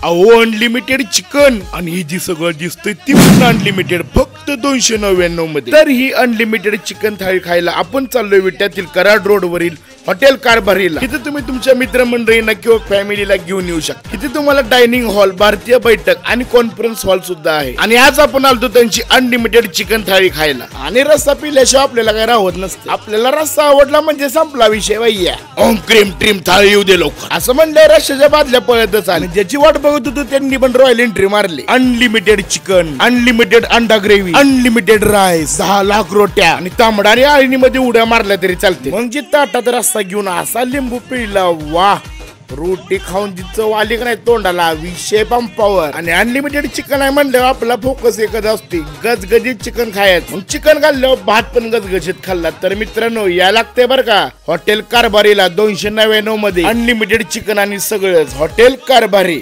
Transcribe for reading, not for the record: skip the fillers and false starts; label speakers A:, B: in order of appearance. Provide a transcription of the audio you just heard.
A: अहो unlimited chicken आणि ही जी सगळं दिसतंय ती पण अनलिमिटेड फक्त 299 मध्ये। तर ही अनलिमिटेड चिकन थाळी खायला आपण चाललोय विट्यातील कराड रोड वरील हॉटेल कारभारीला। इथे तुम्ही तुमच्या मित्रमंडळींना किंवा फॅमिलीला घेऊन येऊ शकता। इथे तुम्हाला डायनिंग हॉल, भारतीय बैठक आणि कॉन्फरन्स हॉल सुद्धा आहे। आणि आज आपण आलतो त्यांची अनलिमिटेड चिकन थाळी खायला। आणि रस्सा पिल्याशिवाय आपल्याला काय राहत नसते। आपल्याला रस्सा आवडला म्हणजे संपला विषय भैया। ओम क्रीम ट्रीम थाळी येऊ दे लवकर असं म्हणलं रश्श्याच्या बादल्या पळतच आले। ज्याची वाट बघत होतो त्यांनी पण रॉयल एंट्री मारली। अनलिमिटेड चिकन, अनलिमिटेड अंडा ग्रेव्ही, अनलिमिटेड राईस, 10 लाख रोट्या आणि तांबडा आणि आळणीमध्ये उड्या मारल्या तरी चालते। मग जी ताटात रस्सा घेऊन असा लिंबू पिळला, वाह रोटी खाऊन जी चव आली का नाही तोंडाला विषय पंपावर। आणि अनलिमिटेड चिकन आहे म्हणल्यावर आपला फोकस एकच असते, गजगजीत चिकन खायचं। मग चिकन खाल्ल्यावर भात पण गजगजीत खाल्ला तर मित्रांनो या लागते बरं का हॉटेल कारभारीला 299 मध्ये अनलिमिटेड चिकन आणि सगळंच हॉटेल कारभारी।